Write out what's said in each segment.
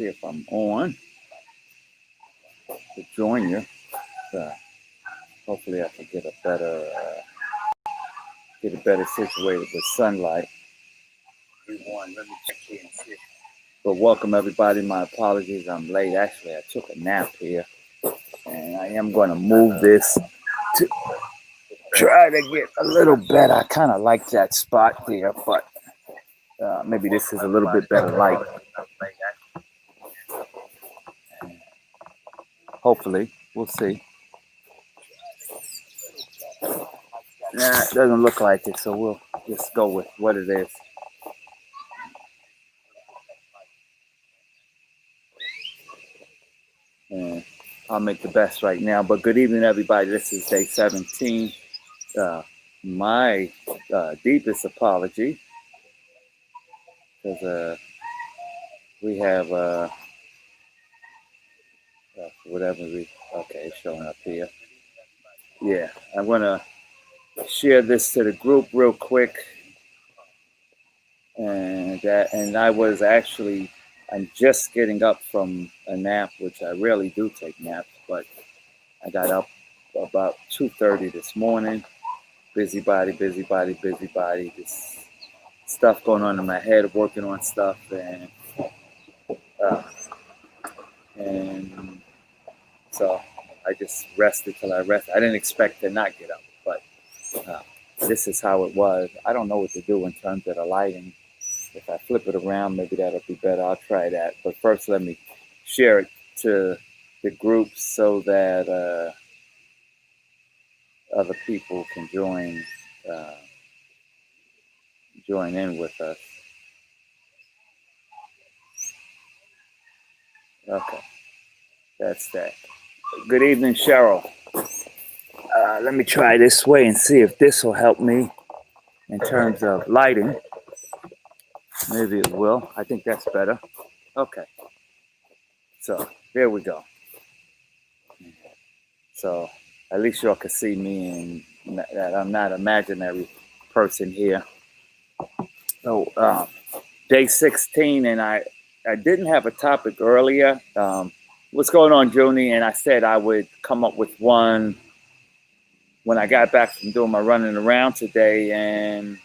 See if I'm on to join you. Uh, Hopefully, I can get a better situated with sunlight. Let me check here and see. But welcome everybody. My apologies, I'm late. Actually, I took a nap here, and I am going to move this to try to get a little better. I kind of like that spot there, but maybe this is a little bit better light. Hopefully, we'll see. Nah, it doesn't look like it, so we'll just go with what it is. And I'll make the best right now. But good evening, everybody. This is day 17. My deepest apology, because we have whatever it's showing up here. Yeah, I'm gonna share this to the group real quick, and I'm just getting up from a nap, which I rarely do take naps, but I got up about 2:30 this morning. Busybody. This stuff going on in my head, working on stuff, and so I just rested till I rest. I didn't expect to not get up, but this is how it was. I don't know what to do in terms of the lighting. If I flip it around, maybe that'll be better. I'll try that. But first, let me share it to the group so that other people can join in with us. Okay, that's that. Good evening, Cheryl. Let me try this way and see if this will help me in terms of lighting. Maybe it will. I think that's better. Okay. So there we go. So at least y'all can see me and that I'm not an imaginary person here. So day 16, and I didn't have a topic earlier. What's going on, Junie? And I said I would come up with one when I got back from doing my running around today, and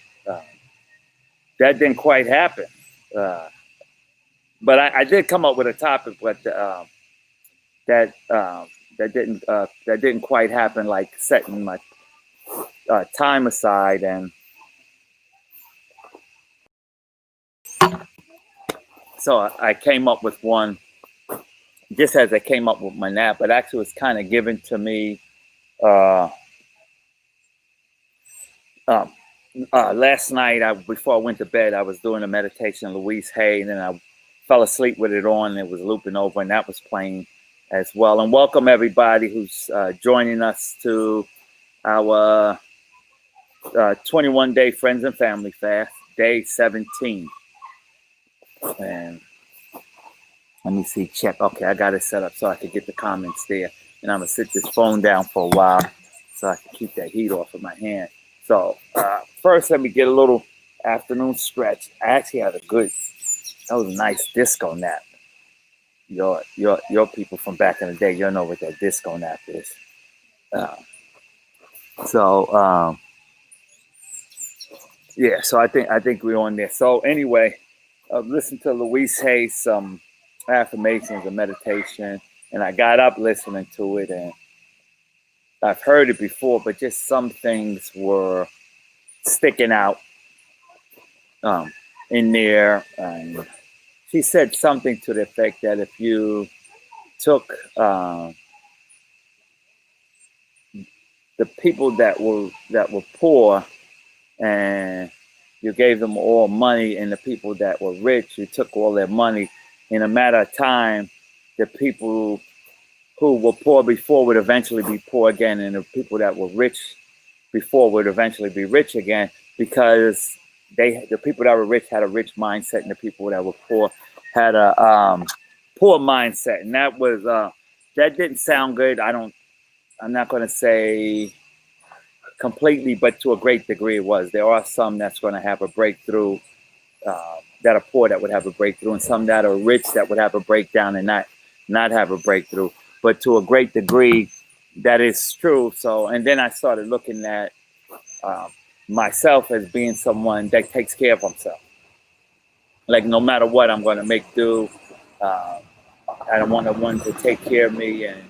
that didn't quite happen. But I did come up with a topic, but that didn't quite happen. Like setting my time aside, and so I came up with one just as I came up with my nap. But actually, it was kind of given to me last night. Before I went to bed, I was doing a meditation, Louise Hay, and then I fell asleep with it on. And it was looping over, and that was playing as well. And welcome everybody who's joining us to our 21-day Friends and Family Fast, day 17. And let me see, check. Okay, I got it set up so I could get the comments there. And I'm going to sit this phone down for a while so I can keep that heat off of my hand. So first, let me get a little afternoon stretch. I actually had that was a nice disco nap. Your people from back in the day, you'll know what that disco nap is. So I think we're on there. So anyway, I've listened to Louise Hay, some affirmations and meditation, and I got up listening to it, and I've heard it before, but just some things were sticking out in there. And she said something to the effect that if you took the people that were poor and you gave them all money, and the people that were rich, you took all their money, in a matter of time, the people who were poor before would eventually be poor again, and the people that were rich before would eventually be rich again, because the people that were rich had a rich mindset, and the people that were poor had a poor mindset. And that was that didn't sound good. I'm not going to say completely, but to a great degree it was. There are some that's going to have a breakthrough that are poor that would have a breakthrough, and some that are rich that would have a breakdown and not have a breakthrough. But to a great degree, that is true. So, and then I started looking at myself as being someone that takes care of himself. Like no matter what, I'm going to make do. Uh, I don't want one to take care of me, and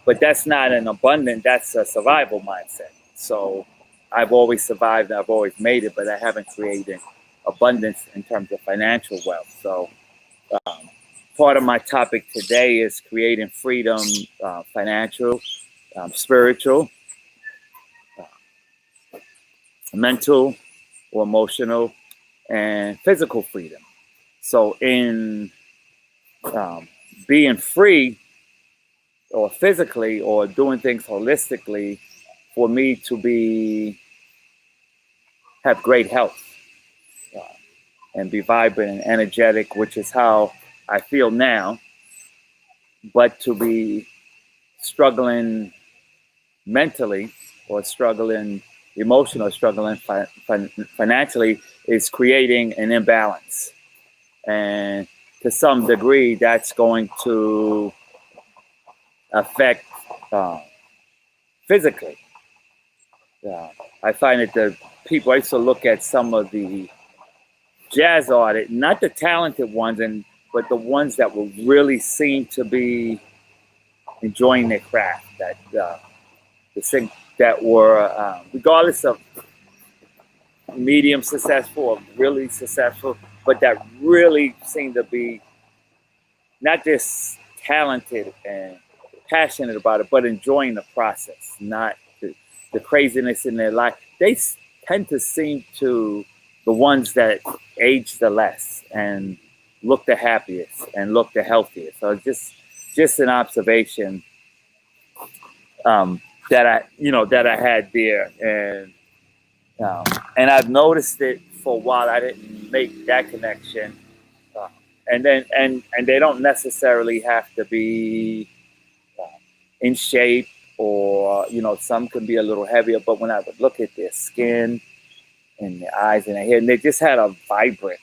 but that's not an abundant. That's a survival mindset. So I've always survived. I've always made it, but I haven't created abundance in terms of financial wealth. So part of my topic today is creating freedom, financial, spiritual, mental or emotional, and physical freedom. So in being free or physically or doing things holistically, for me to have great health and be vibrant and energetic, which is how I feel now, but to be struggling mentally or struggling emotionally, struggling financially is creating an imbalance. And to some degree, that's going to affect physically. I find that the people, I used to look at some of the jazz artists, not the talented ones, but the ones that will really seem to be enjoying their craft, that were, regardless of medium successful or really successful, but that really seemed to be not just talented and passionate about it, but enjoying the process, not the craziness in their life. They tend to seem to the ones that age the less and look the happiest and look the healthiest. So just an observation that I had there, and I've noticed it for a while. I didn't make that connection, and they don't necessarily have to be in shape, or some can be a little heavier. But when I would look at their skin and their eyes and their hair, and they just had a vibrant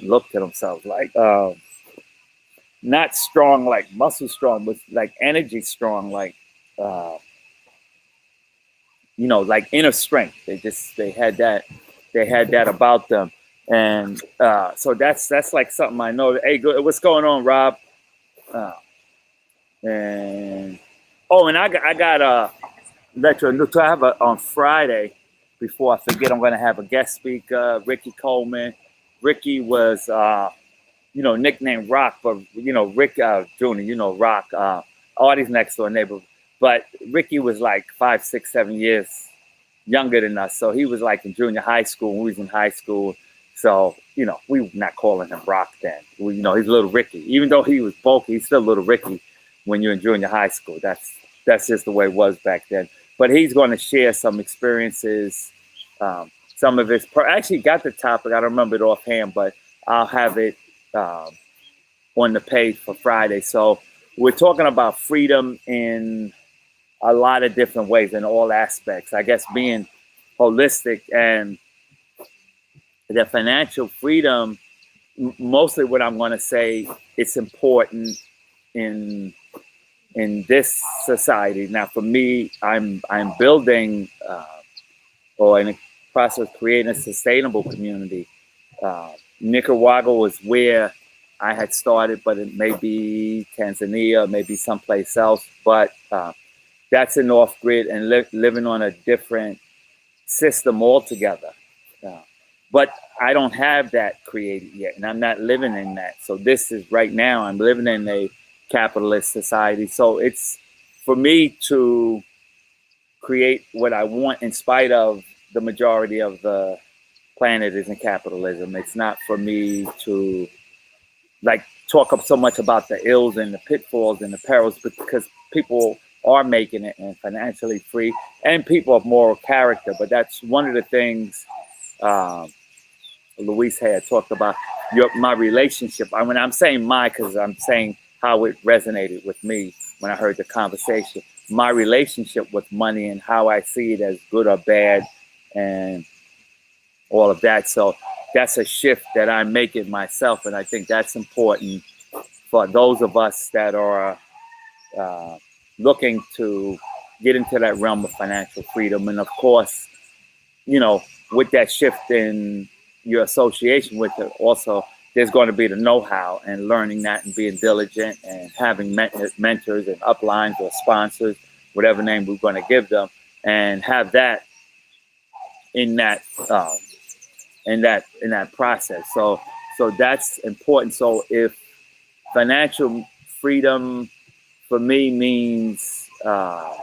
look to themselves, like not strong like muscle strong, but like energy strong, like like inner strength. They had that about them. And so that's like something I know. Hey, good. What's going on, Rob? And I got let you know, I have on Friday. Before I forget, I'm going to have a guest speaker, Ricky Coleman. Ricky was nicknamed Rock, but Rick Jr. Rock, Artie's next door neighbor. But Ricky was like 5, 6, 7 years younger than us, so he was like in junior high school when we was in high school. So we were not calling him Rock then. He's little Ricky, even though he was bulky. He's still little Ricky when you're in junior high school. That's just the way it was back then. But he's going to share some experiences. Some of his actually got the topic. I don't remember it offhand, but I'll have it on the page for Friday. So we're talking about freedom in a lot of different ways in all aspects. I guess being holistic, and the financial freedom, mostly what I'm going to say, it's important in this society. Now, for me, I'm building or in the process of creating a sustainable community. Nicaragua was where I had started, but it may be Tanzania, maybe someplace else. But that's an off grid and living on a different system altogether. But I don't have that created yet, and I'm not living in that. So this is right now, I'm living in a capitalist society. So it's for me to create what I want in spite of the majority of the planet is in capitalism. It's not for me to talk up so much about the ills and the pitfalls and the perils, because people are making it and financially free, and people of moral character. But that's one of the things Luis had talked about, my relationship. When I'm saying because I'm saying how it resonated with me when I heard the conversation. My relationship with money and how I see it as good or bad and all of that. So that's a shift that I'm making myself, and I think that's important for those of us that are uh, looking to get into that realm of financial freedom. And of course, you know, with that shift in your association with it, also there's going to be the know-how and learning that and being diligent and having mentors and uplines or sponsors, whatever name we're going to give them, and have that in that um, in that process. So that's important. So if financial freedom for me means a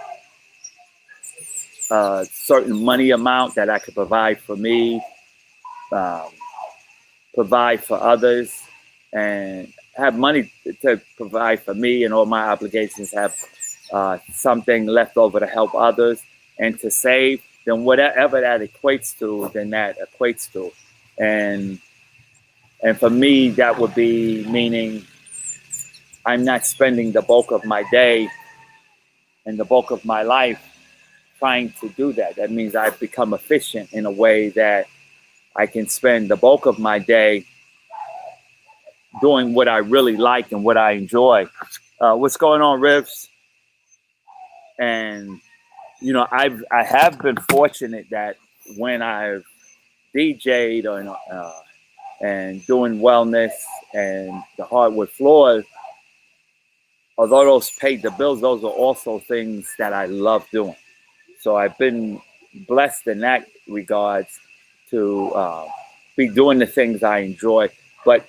certain money amount that I could provide for me, um, provide for others, and have money to provide for me and all my obligations, have something left over to help others and to save, then whatever that equates to, then that equates to. And and for me, that would be meaning I'm not spending the bulk of my day and the bulk of my life trying to do that. That means I've become efficient in a way that I can spend the bulk of my day doing what I really like and what I enjoy. What's going on, Rivs? And I have been fortunate that when I've DJ'd and doing wellness and the hardwood floors, although those paid the bills, those are also things that I love doing. So I've been blessed in that regards to be doing the things I enjoy, but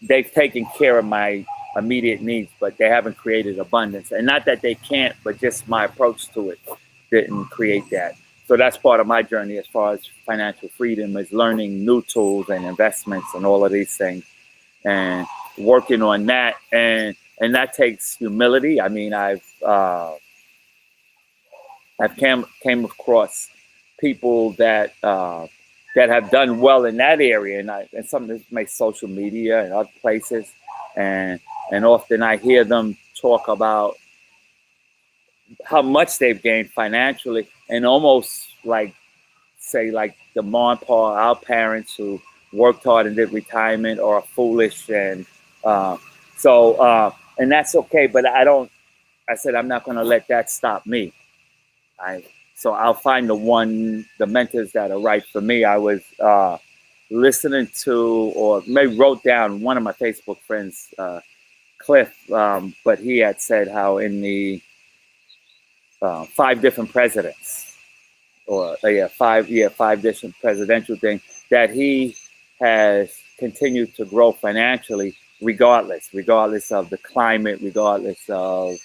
they've taken care of my immediate needs, but they haven't created abundance. And not that they can't, but just my approach to it didn't create that. So that's part of my journey as far as financial freedom, is learning new tools and investments and all of these things and working on that. And that takes humility. I mean, I've came across people that have done well in that area, and some of this makes social media and other places, and often I hear them talk about how much they've gained financially, and almost like say like the mom and pa, our parents who worked hard and did retirement, are foolish, and uh, and that's okay. But I said I'm not going to let that stop me. I So I'll find the mentors that are right for me. I was listening to, or maybe wrote down, one of my Facebook friends, Cliff, but he had said how in the five different presidents, or five different presidential things, that he has continued to grow financially regardless of the climate, regardless of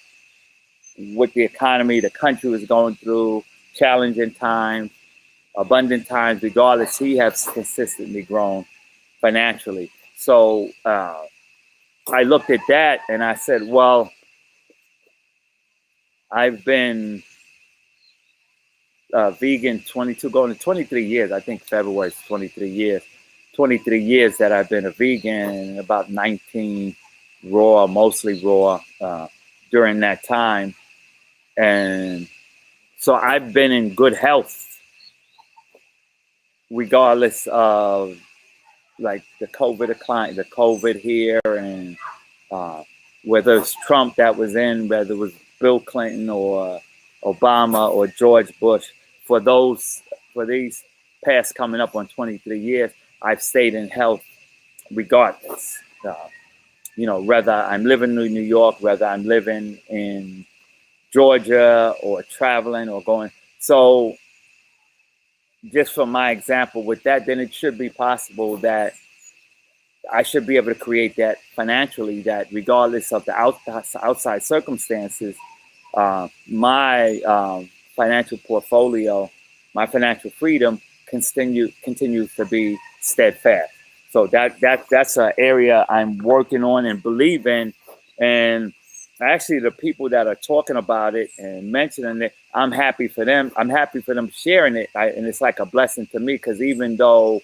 what the economy, the country was going through, challenging times, abundant times, regardless, he has consistently grown financially. So I looked at that and I said, well, I've been vegan 22, going to 23 years. I think February is 23 years. 23 years that I've been a vegan, about 19 raw, mostly raw, during that time. And so I've been in good health regardless of like the COVID here, and whether it's Trump that was in, whether it was Bill Clinton or Obama or George Bush. For these past coming up on 23 years, I've stayed in health regardless. Whether I'm living in New York, whether I'm living in Georgia or traveling or going. So just from my example with that, then it should be possible that I should be able to create that financially, that regardless of the outside circumstances, my financial portfolio, my financial freedom continues to be steadfast. So that's an area I'm working on and believe in. And actually, the people that are talking about it and mentioning it, I'm happy for them. I'm happy for them sharing it. And it's like a blessing to me, because even though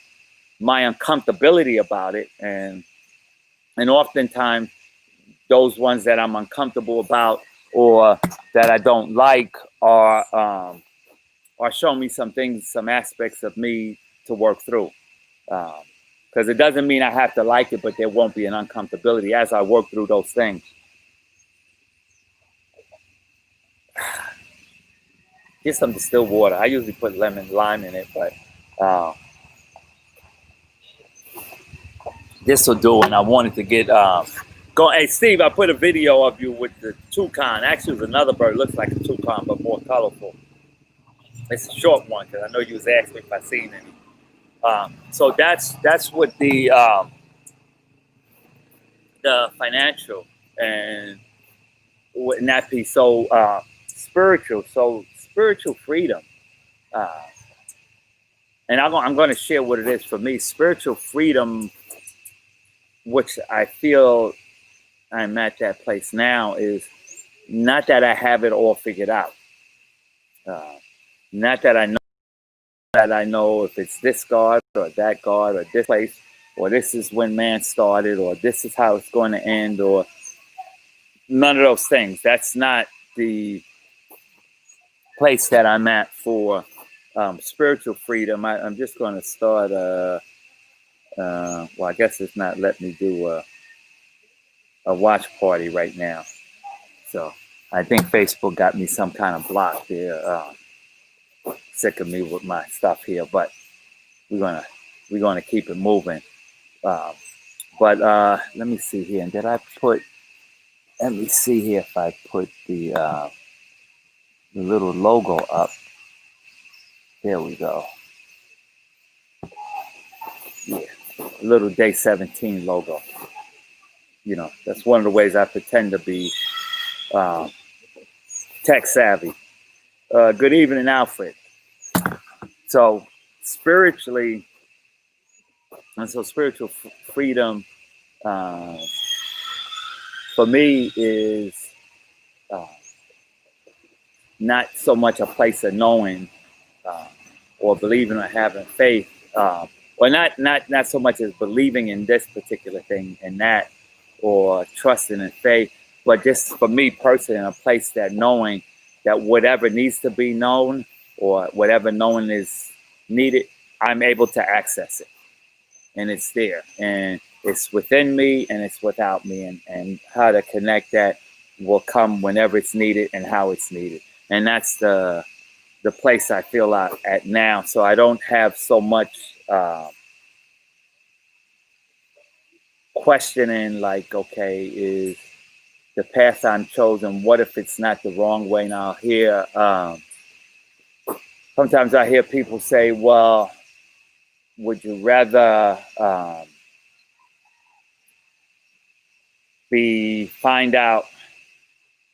my uncomfortability about it, and oftentimes those ones that I'm uncomfortable about or that I don't like are showing me some things, some aspects of me to work through. Because it doesn't mean I have to like it, but there won't be an uncomfortability as I work through those things. Get some distilled water. I usually put lemon, lime in it, but this will do. And I wanted to get go. Hey, Steve, I put a video of you with the toucan. Actually, it was another bird. Looks like a toucan, but more colorful. It's a short one because I know you was asking me if I seen any. So that's what the financial and in that piece. So spiritual. So spiritual freedom. And I'm going to share what it is for me. Spiritual freedom, which I feel I'm at that place now, is not that I have it all figured out. Not that I know if it's this God or that God or this place, or this is when man started, or this is how it's going to end, or none of those things. That's not the place that I'm at for spiritual freedom. I'm just going to start well, I guess it's not letting me do a watch party right now. So I think Facebook got me some kind of block there. Sick of me with my stuff here, but we're gonna keep it moving. But let me see here. And did I put? Let me see here if I put the little logo up. There we go. Yeah, little day 17 logo. You know, that's one of the ways I pretend to be tech savvy. Good evening, Alfred. So spiritually, and so spiritual freedom for me is not so much a place of knowing or believing or having faith, or not so much as believing in this particular thing and that, or trusting in faith, but just for me personally, in a place that knowing that whatever needs to be known or whatever knowing is needed, I'm able to access it. And it's there. And it's within me and it's without me. And how to connect that will come whenever it's needed and how it's needed. And that's the place I feel at now. So I don't have so much questioning like, okay, is the path I'm chosen, what if it's not the wrong way? Now here, sometimes I hear people say, well, would you rather find out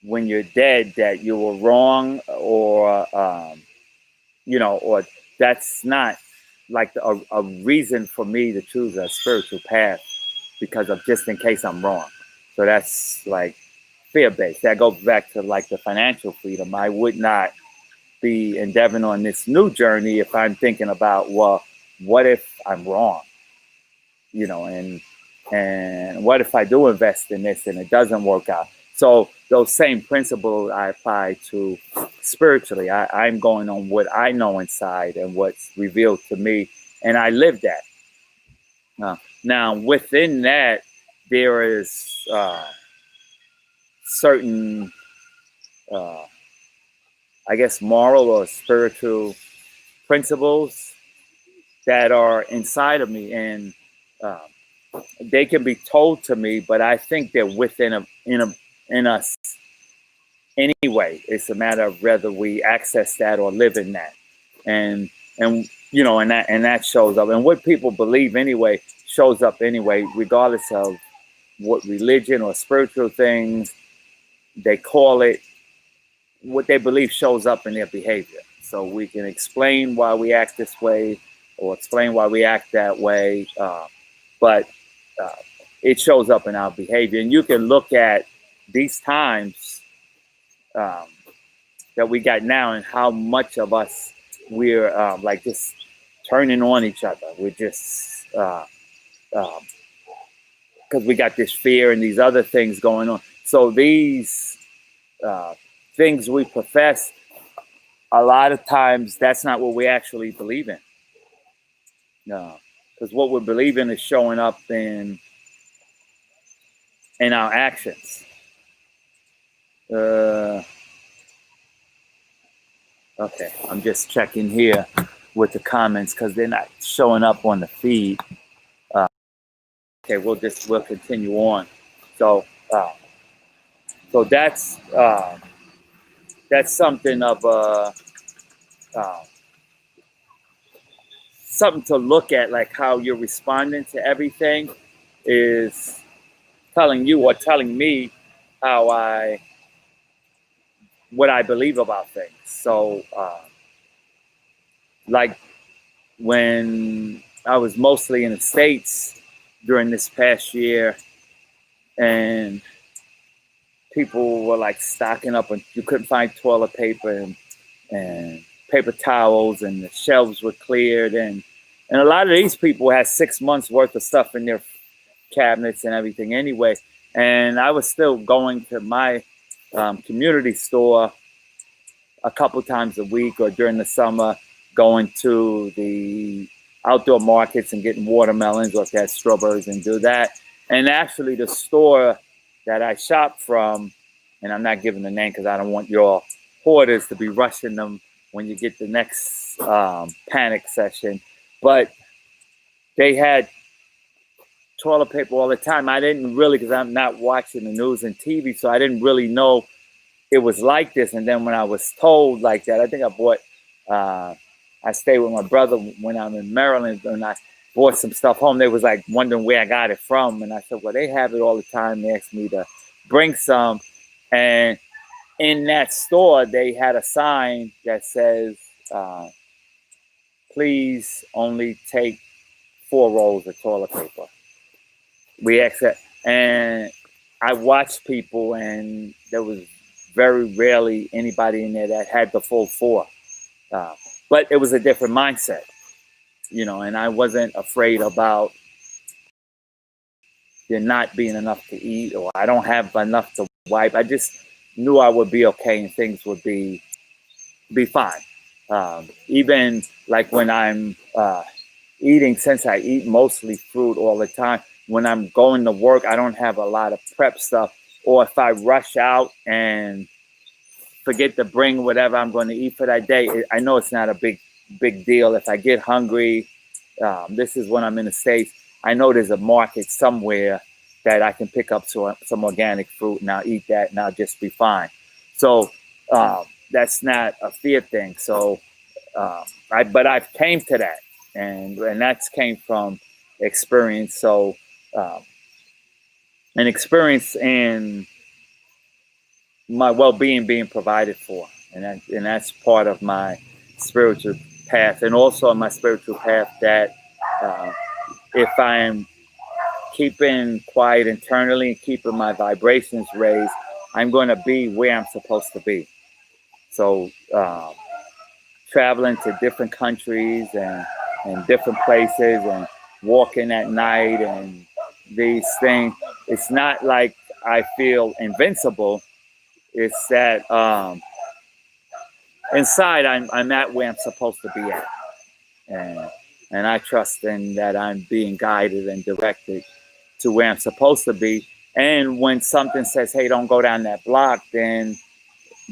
when you're dead that you were wrong, or or that's not like a reason for me to choose a spiritual path because of just in case I'm wrong. So that's like fear-based. That goes back to like the financial freedom. I would not be endeavoring on this new journey if I'm thinking about, well, what if I'm wrong? And what if I do invest in this and it doesn't work out? So those same principles I apply to spiritually. I'm going on what I know inside and what's revealed to me, and I live that. Now, within that, there is certain, I guess, moral or spiritual principles that are inside of me, and they can be told to me, but I think they're within in us anyway. It's a matter of whether we access that or live in that, and that shows up, and what people believe anyway shows up anyway, regardless of what religion or spiritual things they call it. What they believe shows up in their behavior. So we can explain why we act this way or explain why we act that way, but it shows up in our behavior. And you can look at these times that we got now and how much of us we're like just turning on each other. We're just because we got this fear and these other things going on. So these things we profess, a lot of times that's not what we actually believe in. because what we believe in is showing up in our actions. Okay, I'm just checking here with the comments because they're not showing up on the feed. Okay, we'll continue on. So that's something of something to look at, like how you're responding to everything is telling you or telling me what I believe about things. So like when I was mostly in the States during this past year, and people were like stocking up, and you couldn't find toilet paper and paper towels, and the shelves were cleared, and a lot of these people had 6 months worth of stuff in their cabinets and everything anyway. And I was still going to my community store a couple times a week, or during the summer going to the outdoor markets and getting watermelons, or if they had strawberries, and do that. And actually the store that I shop from, and I'm not giving the name because I don't want your hoarders to be rushing them when you get the next panic session, but they had toilet paper all the time. I didn't really, because I'm not watching the news and TV, so I didn't really know it was like this. And then when I was told like that, I think I stayed with my brother when I'm in Maryland, and I bought some stuff home. They was like wondering where I got it from. And I said, well, they have it all the time. They asked me to bring some. And in that store, they had a sign that says, please only take 4 rolls of toilet paper. We accept. And I watched people, and there was very rarely anybody in there that had the full 4. But it was a different mindset, and I wasn't afraid about there not being enough to eat, or I don't have enough to wipe. I just knew I would be okay and things would be fine. Even like when I'm eating, since I eat mostly fruit all the time, when I'm going to work, I don't have a lot of prep stuff. Or if I rush out and forget to bring whatever I'm going to eat for that day, I know it's not a big deal. If I get hungry, this is when I'm in the States, I know there's a market somewhere that I can pick up some organic fruit, and I'll eat that, and I'll just be fine. So that's not a fear thing. So but I've came to that, and that's came from experience. So an experience in my well-being being provided for, and that's part of my spiritual path, and also my spiritual path that if I'm keeping quiet internally and keeping my vibrations raised, I'm going to be where I'm supposed to be. So traveling to different countries and different places, and walking at night, and these things, it's not like I feel invincible. It's that inside I'm at where I'm supposed to be at, and I trust in that I'm being guided and directed to where I'm supposed to be. And when something says, "Hey, don't go down that block," then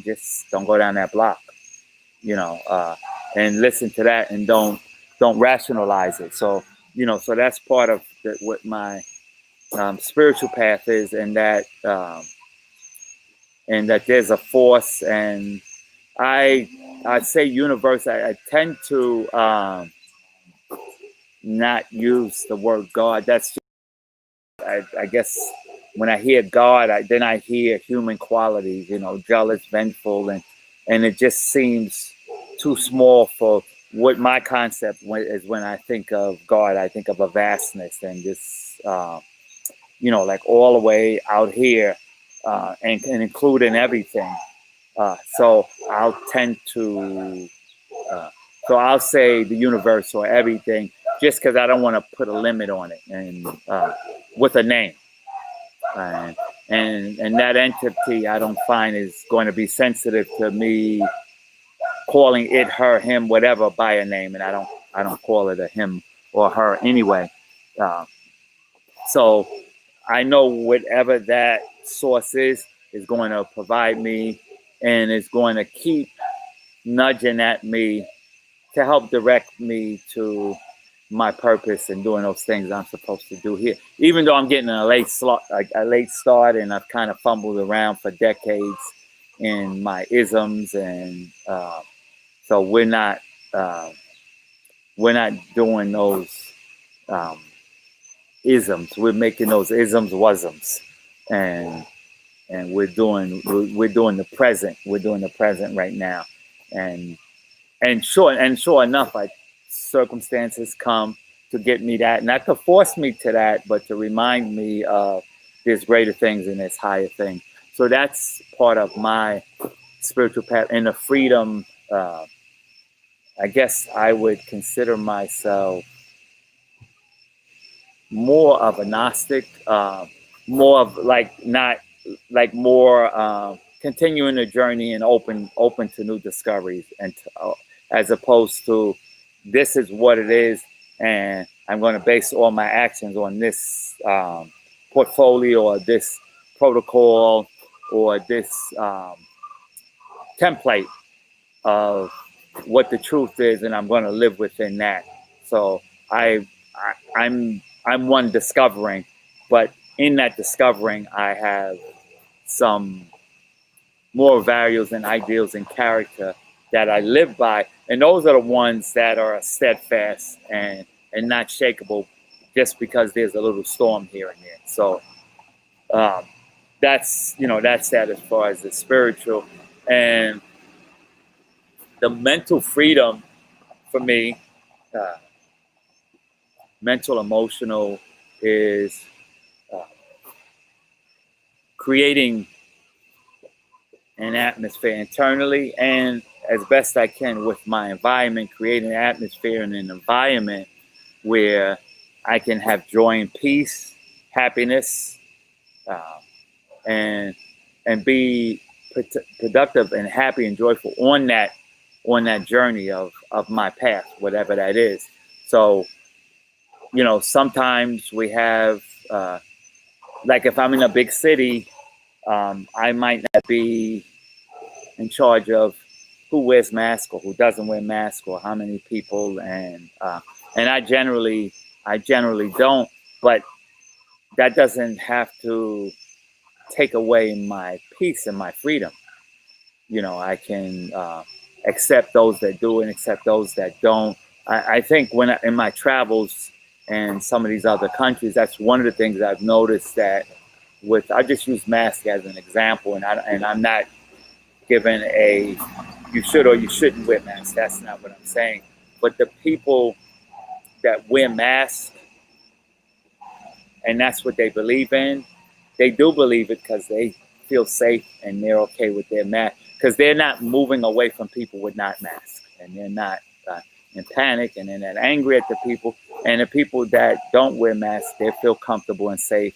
just don't go down that block, and listen to that, and don't rationalize it. So so that's part of what my spiritual path is, and that there's a force. And I say universe. I tend to not use the word God. That's just, I guess when I hear God, then I hear human qualities, jealous, vengeful, and it just seems too small for what my concept is. When I think of God, I think of a vastness, and just like all the way out here, and including everything. So I'll tend to, so I'll say the universe or everything, just because I don't want to put a limit on it, and with a name. And that entity, I don't find is going to be sensitive to me calling it, her, him, whatever by a name, and I don't call it a him or her anyway. Uh, so I know whatever that source is going to provide me and is going to keep nudging at me to help direct me to my purpose and doing those things I'm supposed to do here. Even though I'm getting a late start, and I've kind of fumbled around for decades in my isms, and so uh, we're not doing those um, isms. We're making those isms wasms, and we're doing the present. We're doing the present right now, and sure enough, like circumstances come to get me that, not to force me to that, but to remind me of there's greater things and there's higher things. So that's part of my spiritual path and the freedom. I guess I would consider myself more of a Gnostic, more of like not like more continuing the journey and open to new discoveries, and as opposed to this is what it is, and I'm going to base all my actions on this portfolio or this protocol or this template of what the truth is, and I'm going to live within that. So I'm one discovering, but in that discovering, I have some more values and ideals and character that I live by, and those are the ones that are steadfast and not shakable, just because there's a little storm here and there. So um, that's that as far as the spiritual. And the mental freedom for me, uh, mental emotional, is uh, creating an atmosphere internally and as best I can with my environment, creating an atmosphere and an environment where I can have joy and peace, happiness, uh, and be productive and happy and joyful on that journey of my path, whatever that is. So, sometimes we have, like if I'm in a big city, I might not be in charge of who wears mask or who doesn't wear mask or how many people, and I generally don't, but that doesn't have to take away my peace and my freedom. I can accept those that do and accept those that don't. I think in my travels and some of these other countries, that's one of the things I've noticed that I just use mask as an example, and I'm not given a you should or you shouldn't wear masks. That's not what I'm saying. But the people that wear masks and that's what they believe in, they do believe it because they feel safe and they're okay with their mask, because they're not moving away from people with not masks, and they're not in panic, and they're not angry at the people. And the people that don't wear masks, they feel comfortable and safe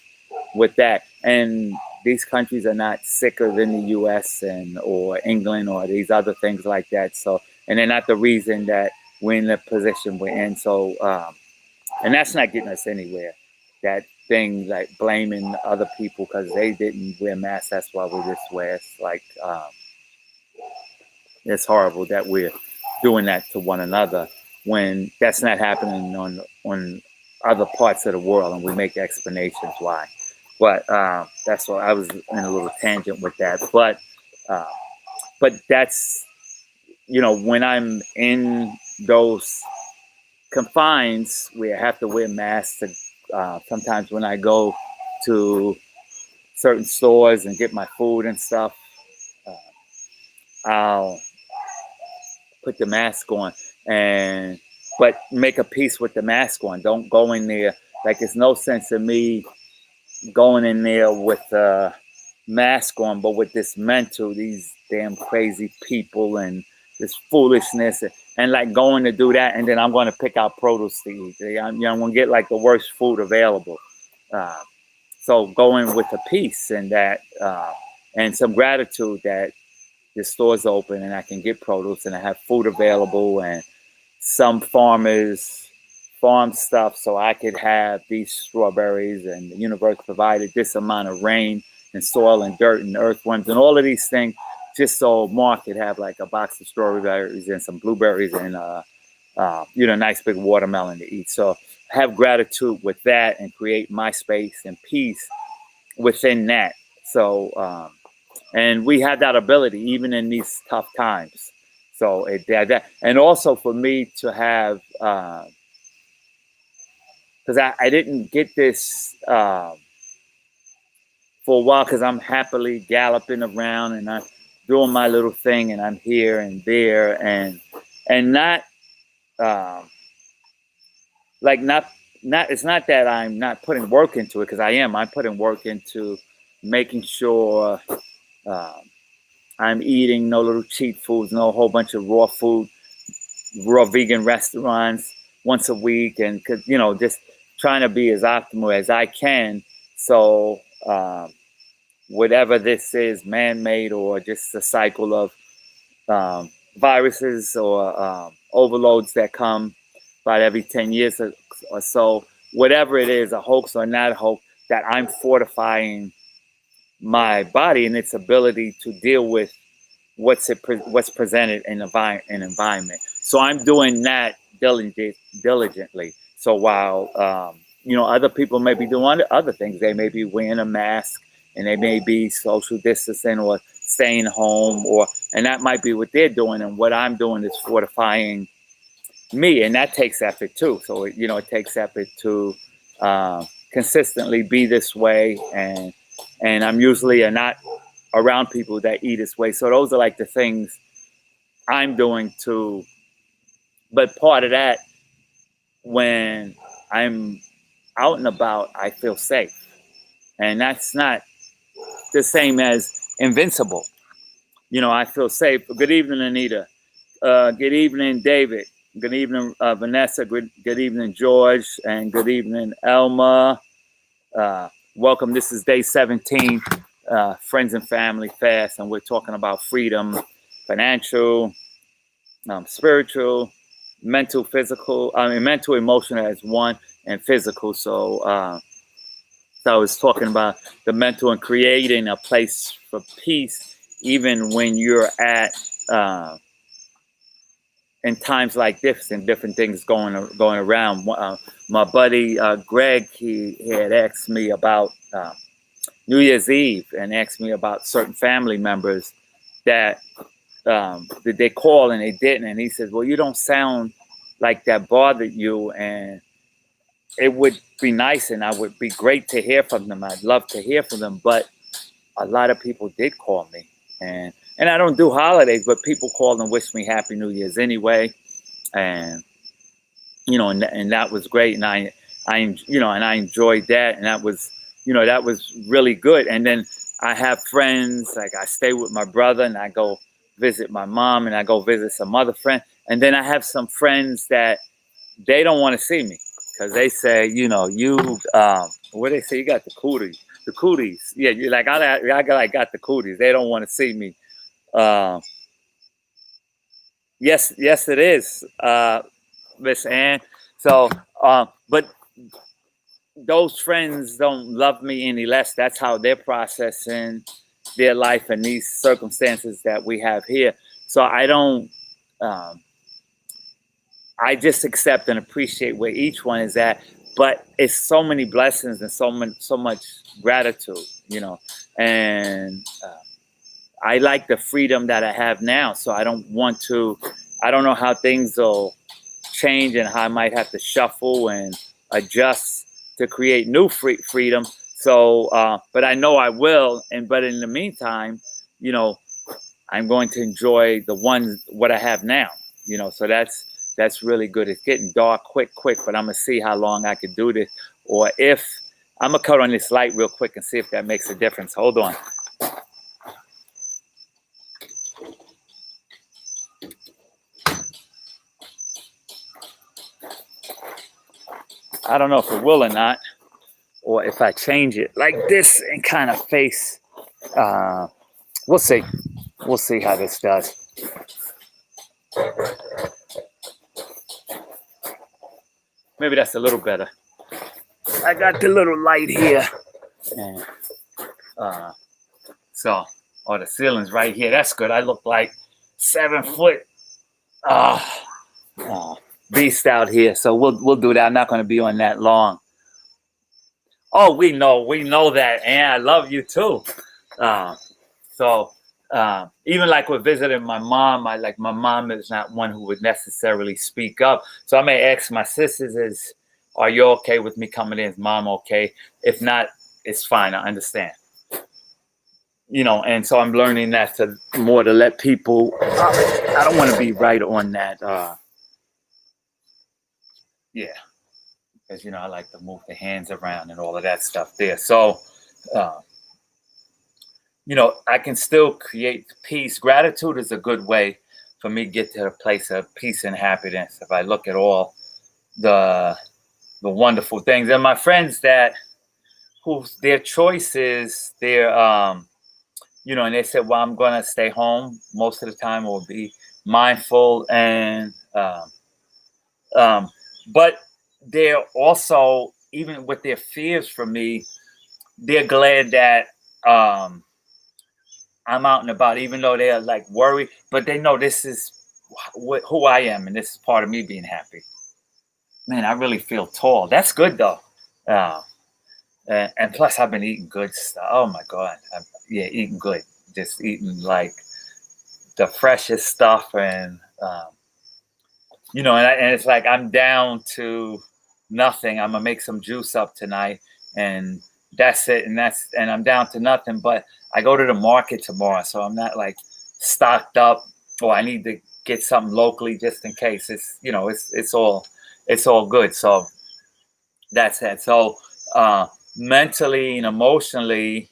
with that. And these countries are not sicker than the U.S. or England or these other things like that. So, and they're not the reason that we're in the position we're in. So, and that's not getting us anywhere. That thing like blaming other people because they didn't wear masks, that's why we're this way. It's like it's horrible that we're doing that to one another when that's not happening on other parts of the world, and we make explanations why. But that's why I was in a little tangent with that. But that's when I'm in those confines where I have to wear masks. Sometimes when I go to certain stores and get my food and stuff, I'll put the mask on, but make a peace with the mask on. Don't go in there like it's no sense of me going in there with a mask on, but with this these damn crazy people and this foolishness, and like going to do that, and then I'm going to pick out produce to eat. I'm going to get like the worst food available. So going with a peace and that, and some gratitude that the store's open and I can get produce and I have food available, and some farmers farm stuff so I could have these strawberries, and the universe provided this amount of rain and soil and dirt and earthworms and all of these things just so Mark could have like a box of strawberries and some blueberries and nice big watermelon to eat. So have gratitude with that and create my space and peace within that. So and we had that ability even in these tough times. So that, and also for me to have, because I didn't get this for a while, because I'm happily galloping around and I'm doing my little thing and I'm here and there and not like not it's not that I'm not putting work into it, because I'm putting work into making sure I'm eating no little cheat foods, no whole bunch of raw food, raw vegan restaurants once a week, and just trying to be as optimal as I can. So whatever this is, man-made or just a cycle of viruses or overloads that come about every 10 years or so, whatever it is, a hoax or not a hoax, that I'm fortifying my body and its ability to deal with what's presented in an environment. So I'm doing that diligently. So while other people may be doing other things, they may be wearing a mask and they may be social distancing or staying home, and that might be what they're doing, and what I'm doing is fortifying me, and that takes effort too. So it takes effort to consistently be this way, and I'm usually not around people that eat this way. So those are like the things I'm doing too. But part of that, when I'm out and about, I feel safe, and that's not the same as invincible. I feel safe. Good evening, Anita. Good evening, David. Good evening, Vanessa. Good evening, George. And good evening, Elma. Welcome. This is day 17, Friends and Family Fast, and we're talking about freedom, financial, spiritual, mental, emotional as one, and physical. So I was talking about the mental and creating a place for peace, even when you're at in times like this and different things going around. My buddy Greg, he had asked me about New Year's Eve and asked me about certain family members that did they call and they didn't, and he said, well, you don't sound like that bothered you, and it would be nice and I would be great to hear from them. I'd love to hear from them, but a lot of people did call me, and I don't do holidays, but people called and wished me Happy New Year's anyway, and and that was great, and I enjoyed that, and that was really good. And then I have friends, like I stay with my brother and I go visit my mom and I go visit some other friend, and then I have some friends that they don't want to see me because they say, what they say, you got the cooties. Yeah, you're like, I got the cooties. They don't want to see me. Yes, it is, Miss Ann. So, but those friends don't love me any less. That's how they're processing their life and these circumstances that we have here. So I don't. I just accept and appreciate where each one is at, but it's so many blessings and so much gratitude, and I like the freedom that I have now. So I don't know how things will change and how I might have to shuffle and adjust to create new freedom. So, but I know I will. But in the meantime, I'm going to enjoy what I have now, so that's really good. It's getting dark quick, but I'm going to see how long I can do this. Or if I'm going to cut on this light real quick and see if that makes a difference. Hold on. I don't know if it will or not, or if I change it like this and kind of face. We'll see. We'll see how this does. Maybe that's a little better. I got the little light here. And so, the ceiling's right here. That's good. I look like 7 foot beast out here. So we'll do that. I'm not going to be on that long. Oh, we know that, and I love you too. So even like with visiting my mom, my mom is not one who would necessarily speak up. So I may ask my sisters, are you okay with me coming in? Is mom okay? If not, it's fine. I understand. And so I'm learning that to let people. I don't want to be right on that. Yeah, because I like to move the hands around and all of that stuff there. So. I can still create peace. Gratitude is a good way for me to get to a place of peace and happiness. If I look at all the wonderful things, and my friends who their choices, and they said, well, I'm going to stay home most of the time, or be mindful, and but they're also, even with their fears for me, they're glad that I'm out and about, even though they're like worried, but they know this is who I am, and this is part of me being happy. Man, I really feel tall. That's good though. And plus, I've been eating good stuff. Oh my God, eating good. Just eating like the freshest stuff, and and it's like I'm down to nothing. I'm gonna make some juice up tonight, and that's it. And I'm down to nothing. But I go to the market tomorrow, so I'm not like stocked up. Or I need to get something locally just in case. It's all good. So that's it. So mentally and emotionally,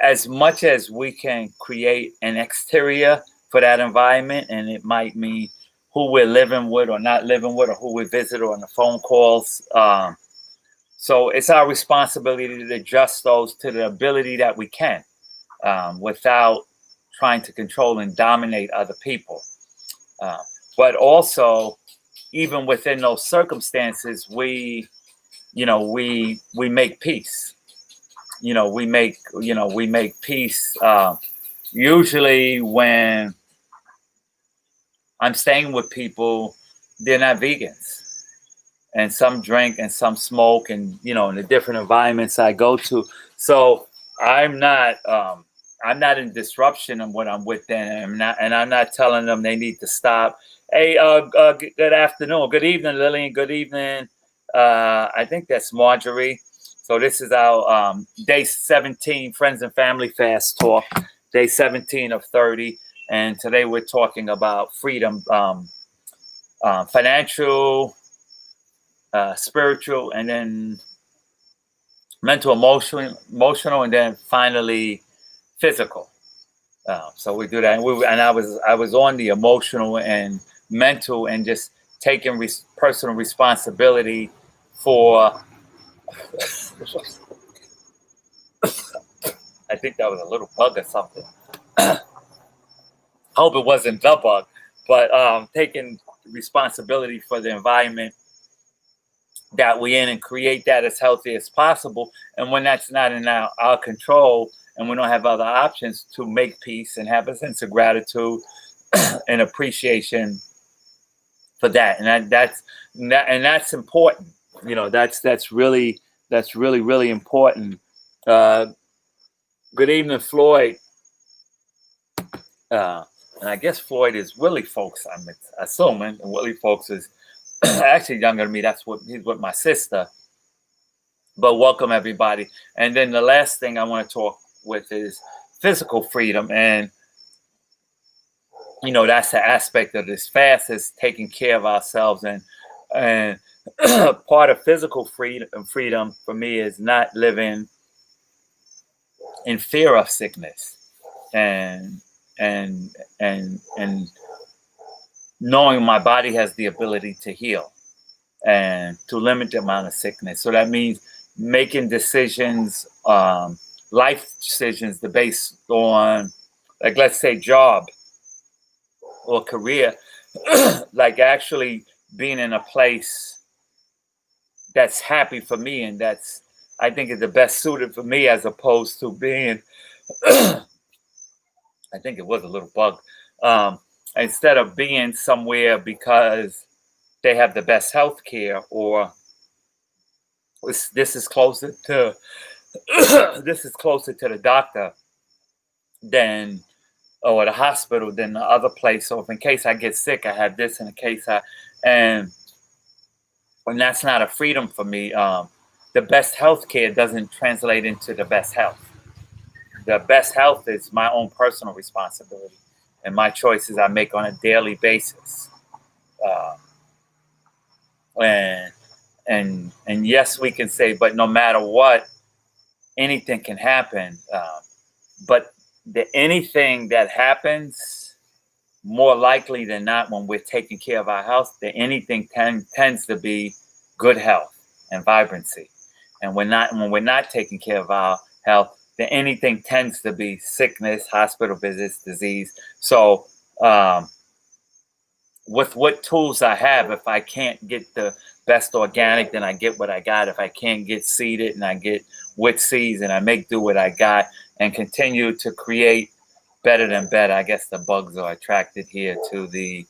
as much as we can create an exterior for that environment, and it might mean who we're living with or not living with, or who we visit, or on the phone calls. So it's our responsibility to adjust those to the ability that we can, without trying to control and dominate other people. But also, even within those circumstances, we make peace. We make peace. Usually when I'm staying with people, they're not vegans, and some drink and some smoke, and in the different environments I go to. So I'm not in disruption of what I'm with them, and I'm not telling them they need to stop. Hey, good afternoon, good evening, Lillian. Good evening. I think that's Marjorie. So this is our day 17 Friends and Family Fast Talk, day 17 of 30. And today we're talking about freedom, financial, spiritual, and then mental, emotional, and then finally physical. So we do that, and I was on the emotional and mental, and just taking personal responsibility for. I think that was a little bug or something. Hope it wasn't the bug, but taking responsibility for the environment that we're in, and create that as healthy as possible. And when that's not in our control, and we don't have other options, to make peace and have a sense of gratitude and appreciation for that. And that's important. That's really really important. Good evening, Floyd. And I guess Floyd is Willie Folks, I'm assuming. And Willie Folks is actually younger than me. He's with my sister. But welcome, everybody. And then the last thing I want to talk with is physical freedom. And, that's the aspect of this fast, is taking care of ourselves. And part of physical freedom for me is not living in fear of sickness, and knowing my body has the ability to heal and to limit the amount of sickness. So that means making decisions, life decisions, based on, like, let's say, job or career, like actually being in a place that's happy for me, and that's, I think, is the best suited for me, as opposed to being I think it was a little bug. Um, Instead of being somewhere because they have the best health care, or this is closer to this is closer to the doctor than, or the hospital, than the other place. So if in case I get sick, I have this. In case and and that's not a freedom for me. The best health care doesn't translate into the best health. The best health is my own personal responsibility and my choices I make on a daily basis. Uh, and and yes, we can say, but no matter what, anything can happen. But the anything that happens, more likely than not, when we're taking care of our health, the anything tends to be good health and vibrancy. And when we're not taking care of our health, the anything tends to be sickness, hospital visits, disease. So with what tools I have, if I can't get the best organic, then I get what I got. If I can't get seeded, and I get with seeds, and I make do what I got, and continue to create better than better. I guess the bugs are attracted here to the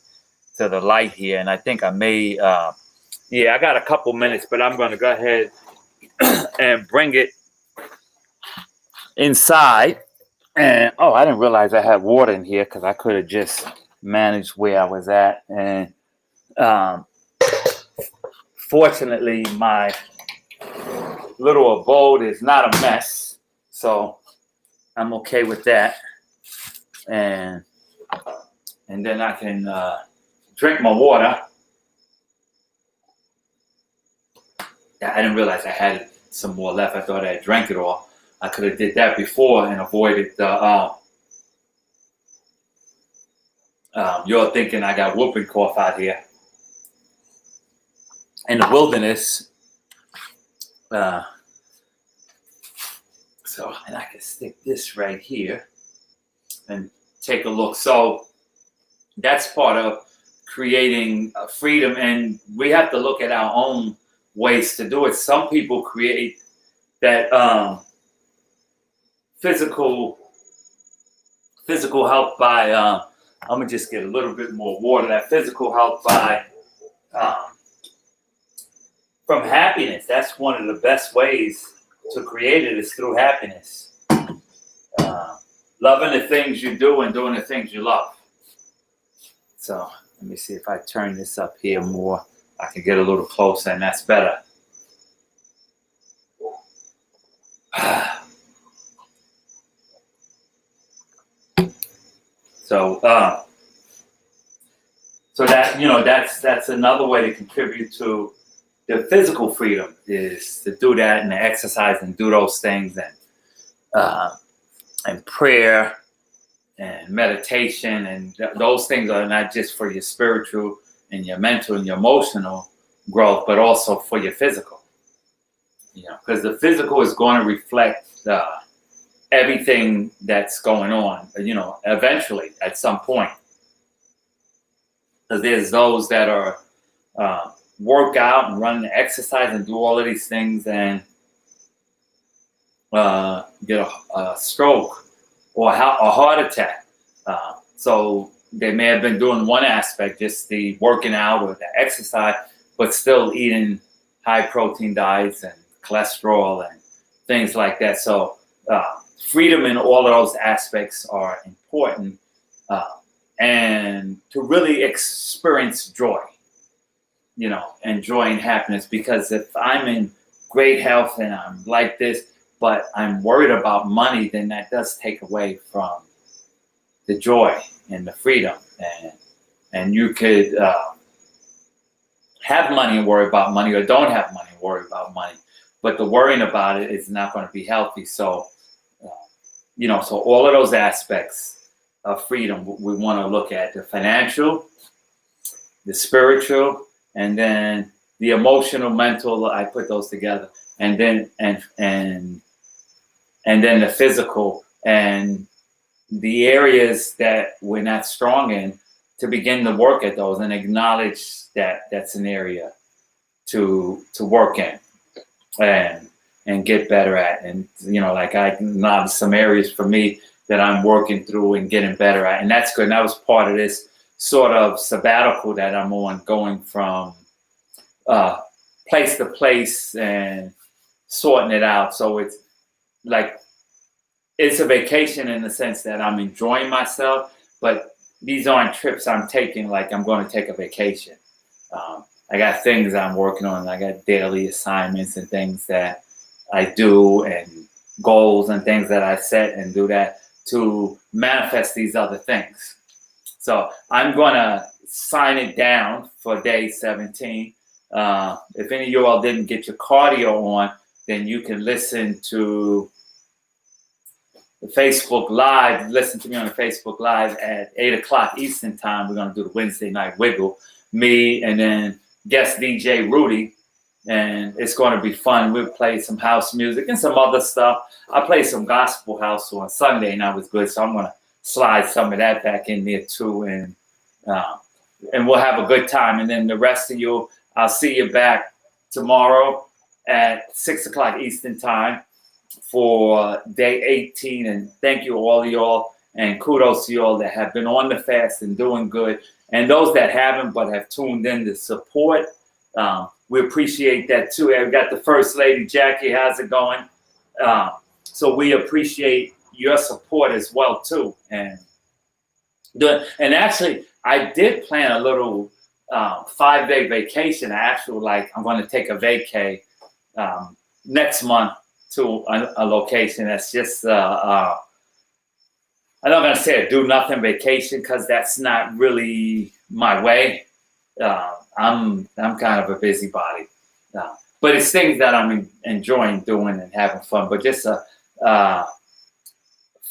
light here, and I think I may yeah, I got a couple minutes, but I'm going to go ahead and bring it inside. And oh, I didn't realize I had water in here, because I could have just managed where I was at. And fortunately, my little abode is not a mess, so I'm okay with that. And then I can drink my water. Yeah, I didn't realize I had some more left. I thought I had drank it all. I could have did that before and avoided the you're thinking I got whooping cough out here in the wilderness. So, and I can stick this right here and take a look. So that's part of creating freedom, and we have to look at our own ways to do it. Some people create that physical health by I'm gonna just get a little bit more water. That physical health by from happiness. That's one of the best ways to create it, is through happiness. Loving the things you do and doing the things you love. So let me see if I turn this up here more. I can get a little closer, and that's better. So that that's another way to contribute to the physical freedom, is to do that and to exercise and do those things, and prayer and meditation, and those things are not just for your spiritual and your mental and your emotional growth, but also for your physical. Because the physical is going to reflect everything that's going on, eventually at some point. Because there's those that are work out and run the exercise and do all of these things, and get a stroke or a heart attack. So they may have been doing one aspect, just the working out or the exercise, but still eating high protein diets and cholesterol and things like that. So freedom in all of those aspects are important, and to really experience joy, and joy and happiness. Because if I'm in great health and I'm like this, but I'm worried about money, then that does take away from the joy and the freedom. And you could have money and worry about money, or don't have money and worry about money. But the worrying about it is not going to be healthy. So, so all of those aspects of freedom, we want to look at: the financial, the spiritual, and then the emotional, mental. I put those together, and then and then the physical, and the areas that we're not strong in, to begin to work at those and acknowledge that that's an area to work in and get better at. And like I know some areas for me that I'm working through and getting better at, and that's good. And that was part of this sort of sabbatical that I'm on, going from place to place and sorting it out. So it's like it's a vacation in the sense that I'm enjoying myself, but these aren't trips I'm taking like I'm going to take a vacation. I got things I'm working on. I got daily assignments and things that I do, and goals and things that I set and do that to manifest these other things. So I'm going to sign it down for day 17. If any of you all didn't get your cardio on, then you can listen to the Facebook Live. Listen to me on the Facebook Live at 8 o'clock Eastern time. We're going to do the Wednesday night wiggle. Me and then guest DJ Rudy. And it's going to be fun. We'll play some house music and some other stuff. I played some gospel house on Sunday, and that was good. So I'm going to slide some of that back in there too. And we'll have a good time. And then the rest of you, I'll see you back tomorrow at 6 o'clock Eastern time for day 18. And thank you all y'all, and kudos to y'all that have been on the fast and doing good. And those that haven't but have tuned in to support, we appreciate that too. We got the First Lady, Jackie. How's it going? So we appreciate your support as well too. And actually, I did plan a little 5-day vacation. I'm going to take a vacay next month to a location that's just I'm not going to say a do nothing vacation, because that's not really my way. I'm kind of a busybody, but it's things that I'm enjoying doing and having fun. But just a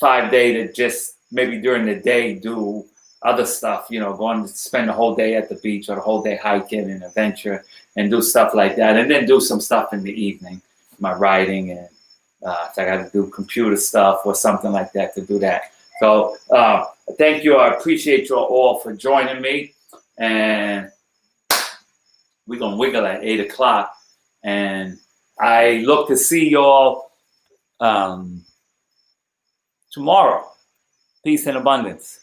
5-day to just maybe during the day do other stuff, going to spend the whole day at the beach or the whole day hiking and adventure and do stuff like that. And then do some stuff in the evening, my writing, and if I got to do computer stuff or something like that, to do that. So thank you. I appreciate you all for joining me. And we're going to wiggle at 8 o'clock. And I look to see y'all tomorrow. Peace and abundance.